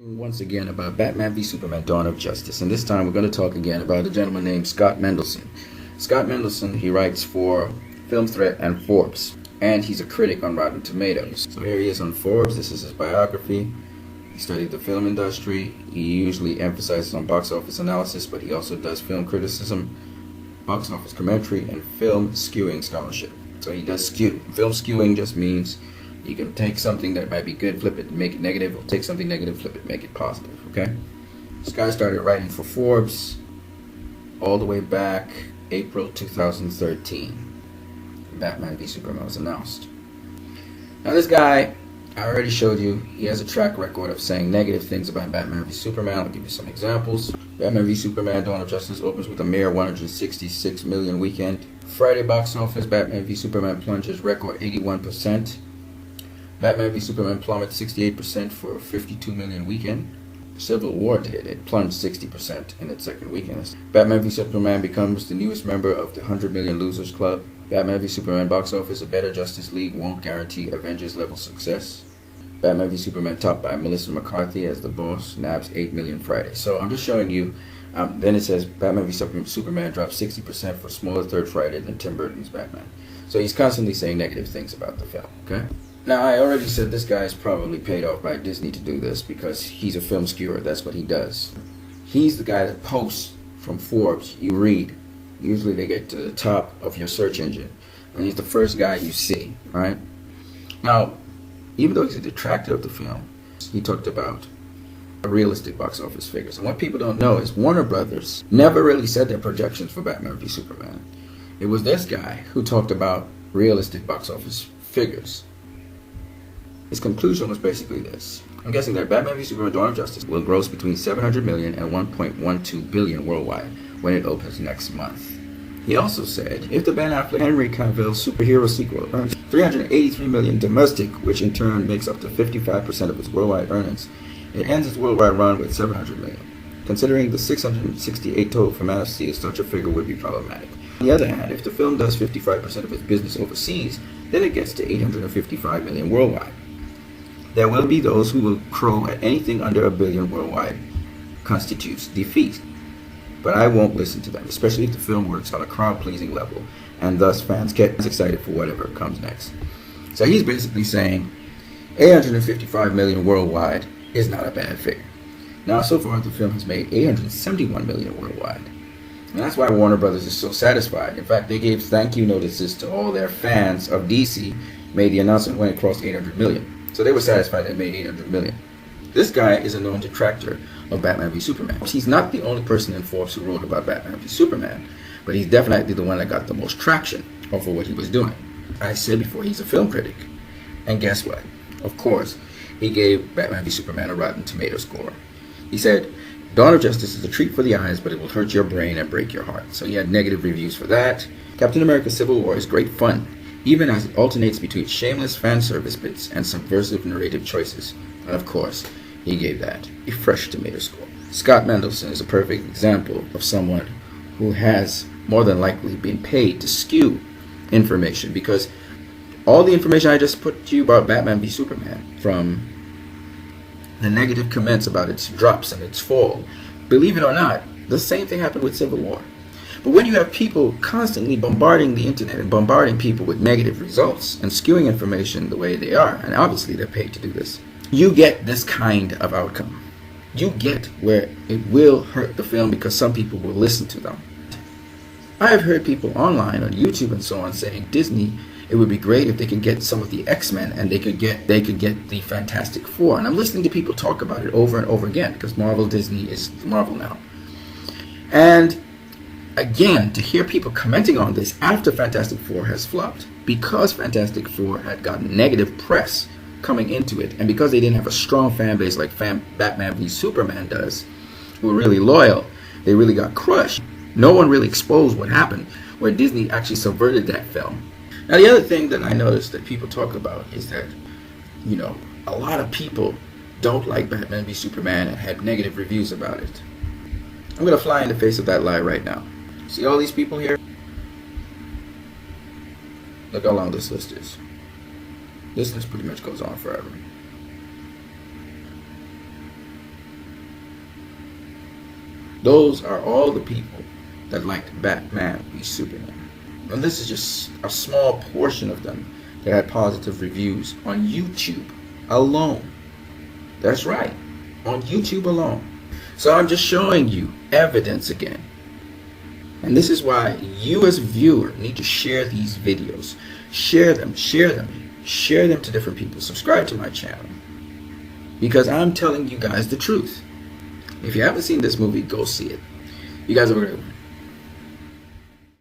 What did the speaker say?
Once again about Batman v Superman: Dawn of Justice, and this time we're going to talk again about a gentleman named Scott Mendelson. Scott Mendelson, he writes for Film Threat and Forbes, and he's a critic on Rotten Tomatoes. So here he is on Forbes. This is his biography. He studied the film industry. He usually emphasizes on box office analysis, but he also does film criticism, box office commentary, and film skewing scholarship. So he does skew. Film skewing just means you can take something that might be good, flip it, make it negative, or take something negative, flip it, make it positive, okay? This guy started writing for Forbes all the way back April 2013. Batman v Superman was announced. Now this guy, I already showed you, he has a track record of saying negative things about Batman v Superman. I'll give you some examples. Batman v Superman: Dawn of Justice opens with a mere 166 million weekend. Friday box office, Batman v Superman plunges record 81%. Batman v Superman plummets 68% for a 52 million weekend. Civil War did. It plunged 60% in its second weekend. Batman v Superman becomes the newest member of the 100 Million Losers Club. Batman v Superman box office: a better Justice League won't guarantee Avengers level success. Batman v Superman topped by Melissa McCarthy as the boss nabs 8 million Friday. So I'm just showing you. Then it says Batman v Superman drops 60% for smaller third Friday than Tim Burton's Batman. So he's constantly saying negative things about the film. Okay. Now, I already said this guy is probably paid off by Disney to do this because he's a film skewer. That's what he does. He's the guy that posts from Forbes. You read. Usually they get to the top of your search engine. And he's the first guy you see, right? Now, even though he's a detractor of the film, he talked about realistic box office figures. And what people don't know is Warner Brothers never really said their projections for Batman v Superman. It was this guy who talked about realistic box office figures. His conclusion was basically this. I'm guessing that Batman v Superman: Dawn of Justice will gross between 700 million and 1.12 billion worldwide when it opens next month. He also said, if the Ben Affleck Henry Cavill superhero sequel earns 383 million domestic, which in turn makes up to 55% of its worldwide earnings, it ends its worldwide run with 700 million. Considering the 668 total for Man of Steel, such a figure would be problematic. On the other hand, if the film does 55% of its business overseas, then it gets to 855 million worldwide. There will be those who will crow at anything under a billion worldwide constitutes defeat. But I won't listen to them, especially if the film works on a crowd-pleasing level, and thus fans get excited for whatever comes next. So he's basically saying 855 million worldwide is not a bad figure. Now, so far the film has made 871 million worldwide. And that's why Warner Brothers is so satisfied. In fact, they gave thank you notices to all their fans of DC made the announcement when it crossed 800 million. So they were satisfied it made 800 million. This guy is a known detractor of Batman v Superman. He's not the only person in Forbes who wrote about Batman v Superman, but he's definitely the one that got the most traction over what he was doing. I said before, he's a film critic. And guess what? Of course, he gave Batman v Superman a Rotten Tomatoes score. He said, Dawn of Justice is a treat for the eyes, but it will hurt your brain and break your heart. So he had negative reviews for that. Captain America: Civil War is great fun, even as it alternates between shameless fan service bits and subversive narrative choices. And of course, he gave that a fresh tomato score. Scott Mendelson is a perfect example of someone who has more than likely been paid to skew information, because all the information I just put to you about Batman v Superman, from the negative comments about its drops and its fall, believe it or not, the same thing happened with Civil War. But when you have people constantly bombarding the internet and bombarding people with negative results and skewing information the way they are, and obviously they're paid to do this, you get this kind of outcome. You get where it will hurt the film because some people will listen to them. I have heard people online on YouTube and so on saying Disney, it would be great if they could get some of the X-Men and they could get the Fantastic Four. And I'm listening to people talk about it over and over again because Disney is Marvel now. And again, to hear people commenting on this after Fantastic Four has flopped, because Fantastic Four had gotten negative press coming into it, and because they didn't have a strong fan base like Batman v Superman does, who were really loyal, they really got crushed. No one really exposed what happened, where Disney actually subverted that film. Now, the other thing that I noticed that people talk about is that, a lot of people don't like Batman v Superman and had negative reviews about it. I'm going to fly in the face of that lie right now. See all these people here? Look how long this list is. This list pretty much goes on forever. Those are all the people that liked Batman v Superman. And this is just a small portion of them that had positive reviews on YouTube alone. That's right, on YouTube alone. So I'm just showing you evidence again. And this is why you as a viewer need to share these videos. Share them to different people. Subscribe to my channel. Because I'm telling you guys the truth. If you haven't seen this movie, go see it. You guys have a great one.